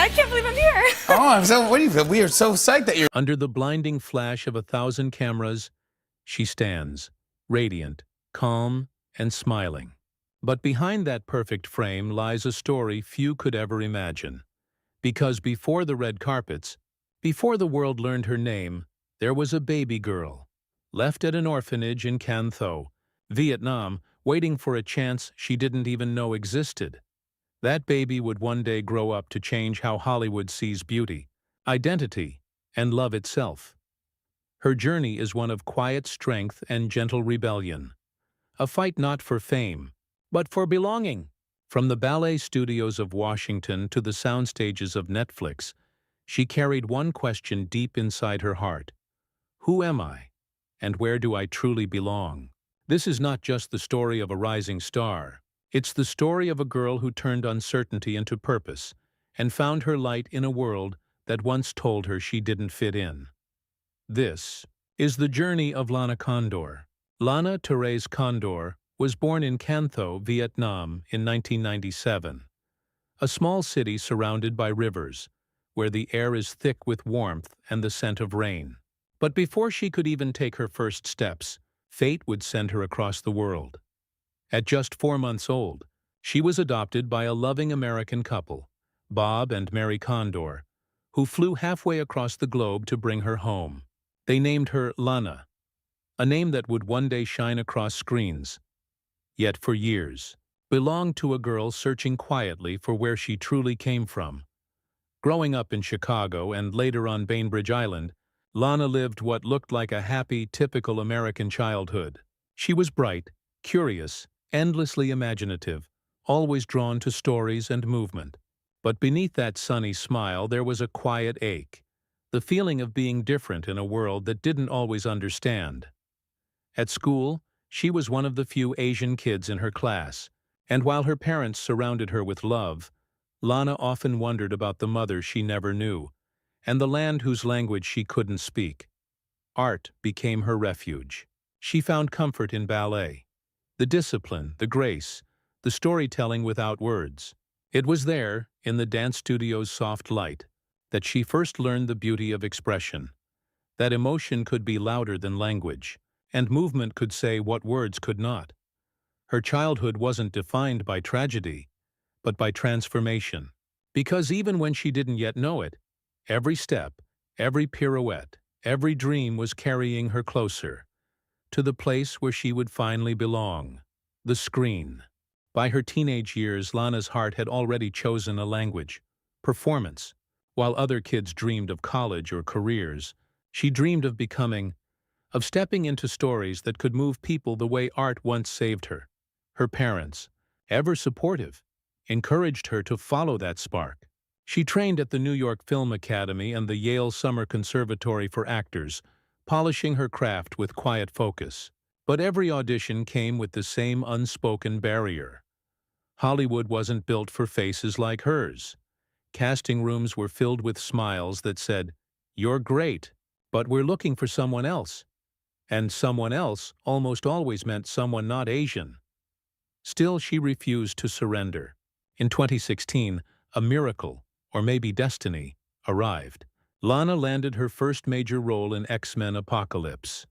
I can't believe I'm here. We are so psyched that you're. Under the blinding flash of 1,000 cameras, she stands, radiant, calm, and smiling. But behind that perfect frame lies a story few could ever imagine. Because before the red carpets, before the world learned her name, there was a baby girl, left at an orphanage in Can Tho, Vietnam, waiting for a chance she didn't even know existed. That baby would one day grow up to change how Hollywood sees beauty, identity, and love itself. Her journey is one of quiet strength and gentle rebellion. A fight not for fame, but for belonging. From the ballet studios of Washington to the sound stages of Netflix, she carried one question deep inside her heart. Who am I? And where do I truly belong? This is not just the story of a rising star. It's the story of a girl who turned uncertainty into purpose and found her light in a world that once told her she didn't fit in. This is the journey of Lana Condor. Lana Therese Condor was born in Can Tho, Vietnam in 1997, a small city surrounded by rivers, where the air is thick with warmth and the scent of rain. But before she could even take her first steps, fate would send her across the world. At just 4 months old, she was adopted by a loving American couple, Bob and Mary Condor, who flew halfway across the globe to bring her home. They named her Lana, a name that would one day shine across screens, yet for years belonged to a girl searching quietly for where she truly came from. Growing up in Chicago and later on Bainbridge Island, Lana lived what looked like a happy, typical American childhood. She was bright, curious, endlessly imaginative, always drawn to stories and movement. But beneath that sunny smile there was a quiet ache, the feeling of being different in a world that didn't always understand. At school, she was one of the few Asian kids in her class, and while her parents surrounded her with love, Lana often wondered about the mother she never knew, and the land whose language she couldn't speak. Art became her refuge. She found comfort in ballet. The discipline, the grace, the storytelling without words. It was there, in the dance studio's soft light, that she first learned the beauty of expression. That emotion could be louder than language, and movement could say what words could not. Her childhood wasn't defined by tragedy, but by transformation. Because even when she didn't yet know it, every step, every pirouette, every dream was carrying her closer to the place where she would finally belong, the screen. By her teenage years, Lana's heart had already chosen a language, performance. While other kids dreamed of college or careers, she dreamed of becoming, of stepping into stories that could move people the way art once saved her. Her parents, ever supportive, encouraged her to follow that spark. She trained at the New York Film Academy and the Yale Summer Conservatory for Actors, polishing her craft with quiet focus. But every audition came with the same unspoken barrier. Hollywood wasn't built for faces like hers. Casting rooms were filled with smiles that said, "You're great, but we're looking for someone else." And someone else almost always meant someone not Asian. Still, she refused to surrender. In 2016, a miracle, or maybe destiny, arrived. Lana landed her first major role in X-Men Apocalypse.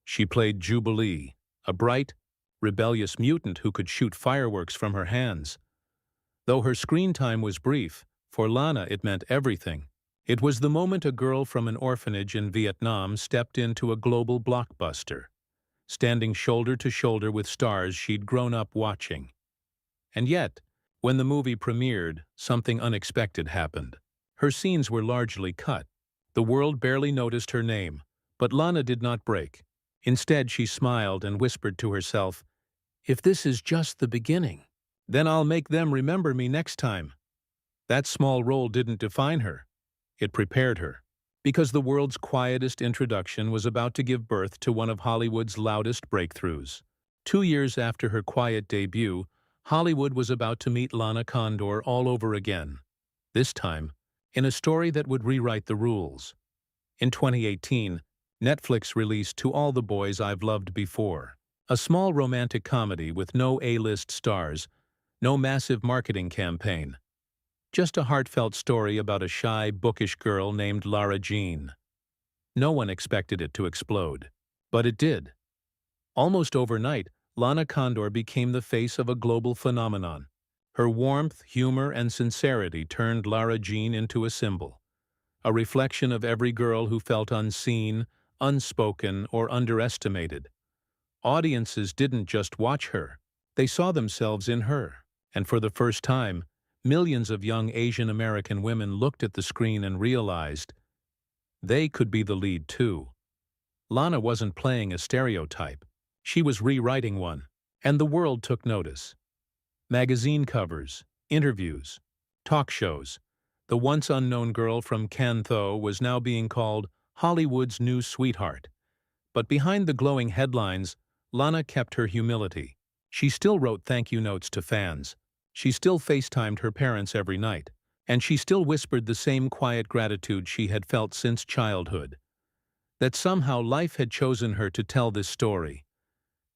She played Jubilee, a bright, rebellious mutant who could shoot fireworks from her hands. Though her screen time was brief, for Lana it meant everything. It was the moment a girl from an orphanage in Vietnam stepped into a global blockbuster, standing shoulder to shoulder with stars she'd grown up watching. And yet, when the movie premiered, something unexpected happened. Her scenes were largely cut. The world barely noticed her name, but Lana did not break. Instead, she smiled and whispered to herself, "If this is just the beginning, then I'll make them remember me next time." That small role didn't define her. It prepared her, because the world's quietest introduction was about to give birth to one of Hollywood's loudest breakthroughs. 2 years after her quiet debut, Hollywood was about to meet Lana Condor all over again, this time in a story that would rewrite the rules. In 2018, Netflix released To All the Boys I've Loved Before, a small romantic comedy with no A-list stars, no massive marketing campaign. Just a heartfelt story about a shy, bookish girl named Lara Jean. No one expected it to explode. But it did. Almost overnight, Lana Condor became the face of a global phenomenon. Her warmth, humor, and sincerity turned Lara Jean into a symbol, a reflection of every girl who felt unseen, unspoken, or underestimated. Audiences didn't just watch her, they saw themselves in her. And for the first time, millions of young Asian American women looked at the screen and realized they could be the lead too. Lana wasn't playing a stereotype. She was rewriting one. And the world took notice. Magazine covers, interviews, talk shows. The once unknown girl from Cantho was now being called Hollywood's new sweetheart. But behind the glowing headlines, Lana kept her humility. She still wrote thank you notes to fans. She still FaceTimed her parents every night. And she still whispered the same quiet gratitude she had felt since childhood. That somehow life had chosen her to tell this story.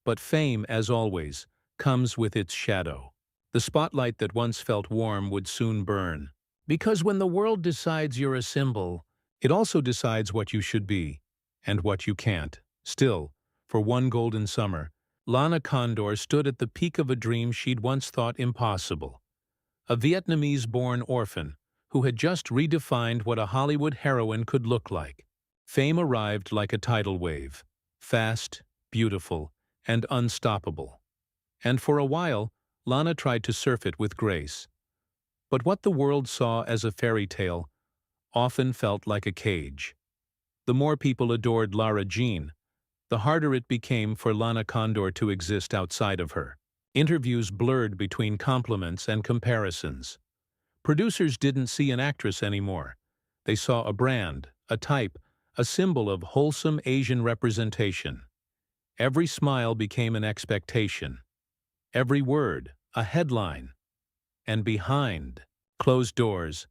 But fame, as always, comes with its shadow. The spotlight that once felt warm would soon burn. Because when the world decides you're a symbol, it also decides what you should be, and what you can't. Still, for one golden summer, Lana Condor stood at the peak of a dream she'd once thought impossible. A Vietnamese-born orphan who had just redefined what a Hollywood heroine could look like. Fame arrived like a tidal wave, fast, beautiful, and unstoppable. And for a while, Lana tried to surf it with grace. But what the world saw as a fairy tale often felt like a cage. The more people adored Lara Jean, the harder it became for Lana Condor to exist outside of her. Interviews blurred between compliments and comparisons. Producers didn't see an actress anymore. They saw a brand, a type, a symbol of wholesome Asian representation. Every smile became an expectation. Every word, a headline. And behind closed doors,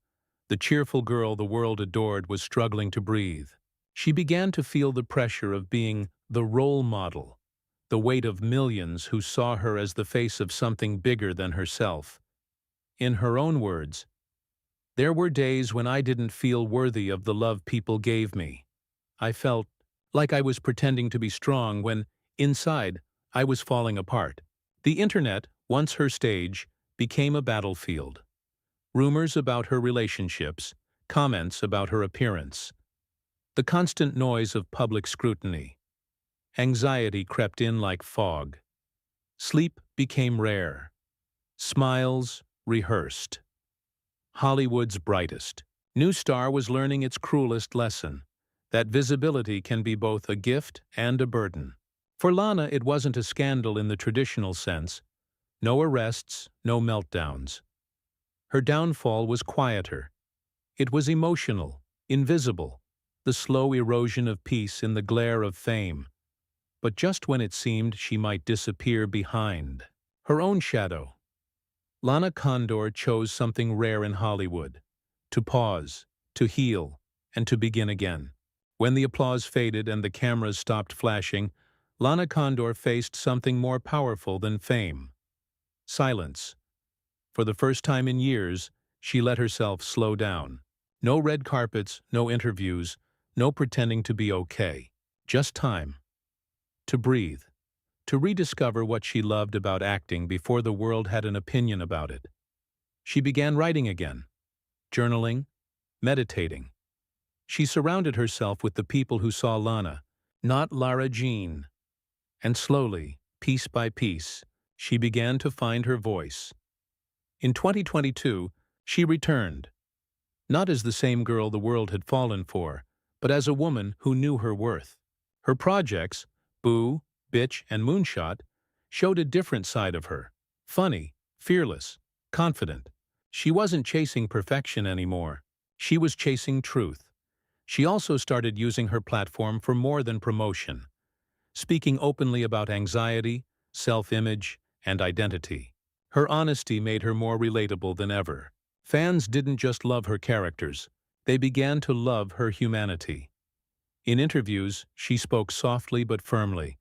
the cheerful girl the world adored was struggling to breathe. She began to feel the pressure of being the role model, the weight of millions who saw her as the face of something bigger than herself. In her own words, "There were days when I didn't feel worthy of the love people gave me. I felt like I was pretending to be strong when, inside, I was falling apart." The internet, once her stage, became a battlefield. Rumors about her relationships, comments about her appearance. The constant noise of public scrutiny. Anxiety crept in like fog. Sleep became rare. Smiles rehearsed. Hollywood's brightest new star was learning its cruelest lesson, that visibility can be both a gift and a burden. For Lana, it wasn't a scandal in the traditional sense. No arrests, no meltdowns. Her downfall was quieter. It was emotional, invisible, the slow erosion of peace in the glare of fame. But just when it seemed she might disappear behind her own shadow, Lana Condor chose something rare in Hollywood: to pause, to heal, and to begin again. When the applause faded and the cameras stopped flashing, Lana Condor faced something more powerful than fame. Silence. For the first time in years, she let herself slow down. No red carpets, no interviews, no pretending to be okay. Just time. To breathe. To rediscover what she loved about acting before the world had an opinion about it. She began writing again. Journaling. Meditating. She surrounded herself with the people who saw Lana, not Lara Jean. And slowly, piece by piece, she began to find her voice. In 2022, she returned. Not as the same girl the world had fallen for, but as a woman who knew her worth. Her projects, Boo, Bitch, and Moonshot, showed a different side of her. Funny, fearless, confident. She wasn't chasing perfection anymore. She was chasing truth. She also started using her platform for more than promotion, speaking openly about anxiety, self-image, and identity. Her honesty made her more relatable than ever. Fans didn't just love her characters, they began to love her humanity. In interviews, she spoke softly but firmly.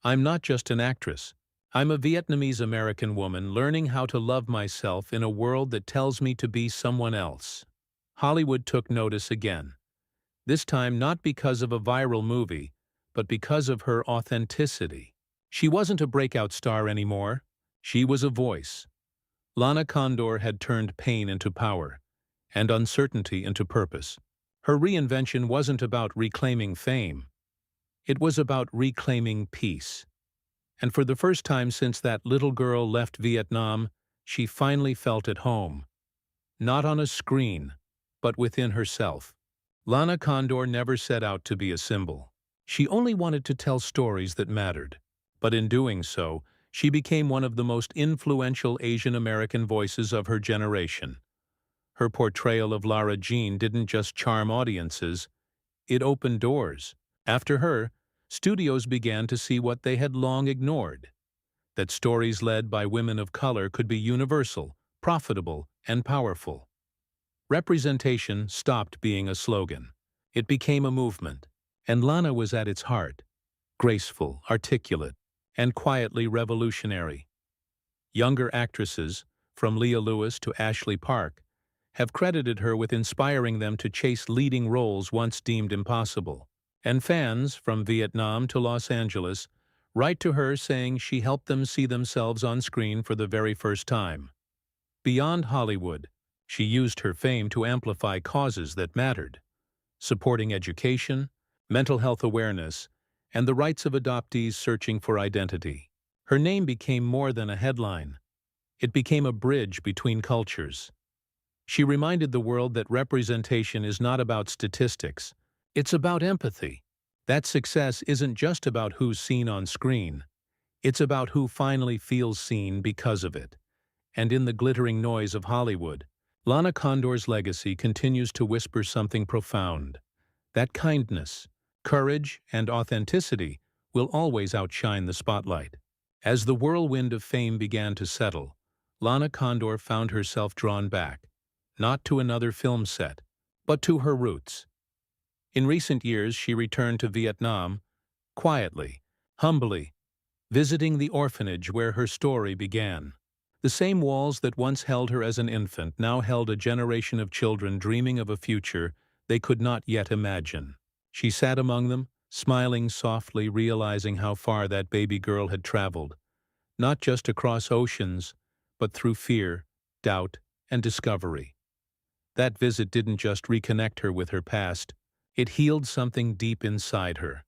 "I'm not just an actress. I'm a Vietnamese American woman learning how to love myself in a world that tells me to be someone else. Hollywood took notice again. This time not because of a viral movie, but because of her authenticity. She wasn't a breakout star anymore. She was a voice. Lana Condor had turned pain into power, and uncertainty into purpose. Her reinvention wasn't about reclaiming fame. It was about reclaiming peace. And for the first time since that little girl left Vietnam, she finally felt at home. Not on a screen, but within herself. Lana Condor never set out to be a symbol. She only wanted to tell stories that mattered. But in doing so, she became one of the most influential Asian American voices of her generation. Her portrayal of Lara Jean didn't just charm audiences, it opened doors. After her, studios began to see what they had long ignored: that stories led by women of color could be universal, profitable, and powerful. Representation stopped being a slogan. It became a movement, and Lana was at its heart, graceful, articulate, and quietly revolutionary. Younger actresses, from Leah Lewis to Ashley Park, have credited her with inspiring them to chase leading roles once deemed impossible. And fans, from Vietnam to Los Angeles, write to her saying she helped them see themselves on screen for the very first time. Beyond Hollywood, she used her fame to amplify causes that mattered, supporting education, mental health awareness, and the rights of adoptees searching for identity. Her name became more than a headline. It became a bridge between cultures. She reminded the world that representation is not about statistics, it's about empathy. That success isn't just about who's seen on screen, it's about who finally feels seen because of it. And in the glittering noise of Hollywood, Lana Condor's legacy continues to whisper something profound: that kindness, courage, and authenticity will always outshine the spotlight. As the whirlwind of fame began to settle, Lana Condor found herself drawn back, not to another film set, but to her roots. In recent years, she returned to Vietnam, quietly, humbly, visiting the orphanage where her story began. The same walls that once held her as an infant now held a generation of children dreaming of a future they could not yet imagine. She sat among them, smiling softly, realizing how far that baby girl had traveled, not just across oceans, but through fear, doubt, and discovery. That visit didn't just reconnect her with her past, it healed something deep inside her.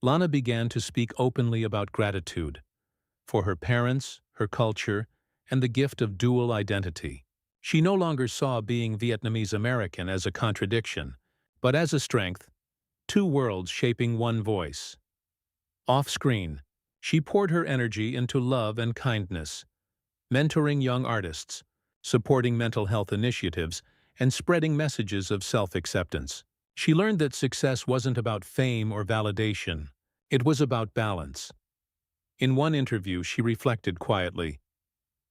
Lana began to speak openly about gratitude for her parents, her culture, and the gift of dual identity. She no longer saw being Vietnamese American as a contradiction, but as a strength, two worlds shaping one voice. Off-screen, she poured her energy into love and kindness, mentoring young artists, supporting mental health initiatives, and spreading messages of self-acceptance. She learned that success wasn't about fame or validation, it was about balance. In one interview, she reflected quietly,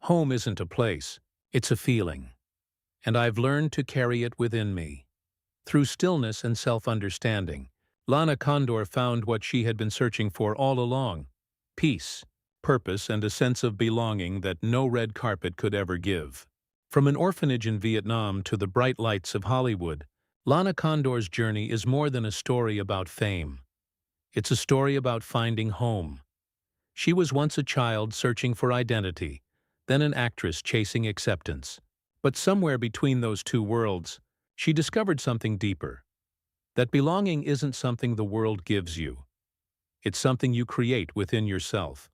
"Home isn't a place, it's a feeling. And I've learned to carry it within me." Through stillness and self-understanding, Lana Condor found what she had been searching for all along: peace, purpose, and a sense of belonging that no red carpet could ever give. From an orphanage in Vietnam to the bright lights of Hollywood, Lana Condor's journey is more than a story about fame. It's a story about finding home. She was once a child searching for identity, then an actress chasing acceptance. But somewhere between those two worlds, she discovered something deeper: that belonging isn't something the world gives you. It's something you create within yourself.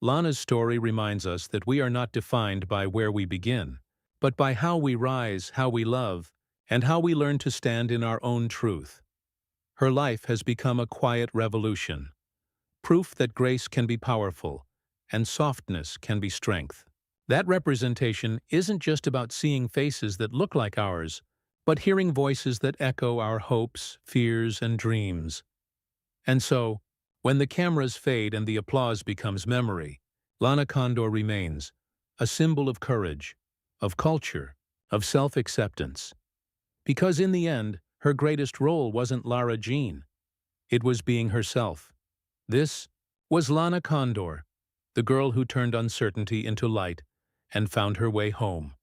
Lana's story reminds us that we are not defined by where we begin, but by how we rise, how we love, and how we learn to stand in our own truth. Her life has become a quiet revolution, proof that grace can be powerful, and softness can be strength. That representation isn't just about seeing faces that look like ours, but hearing voices that echo our hopes, fears, and dreams. And so, when the cameras fade and the applause becomes memory, Lana Condor remains a symbol of courage, of culture, of self-acceptance. Because in the end, her greatest role wasn't Lara Jean. It was being herself. This was Lana Condor, the girl who turned uncertainty into light and found her way home.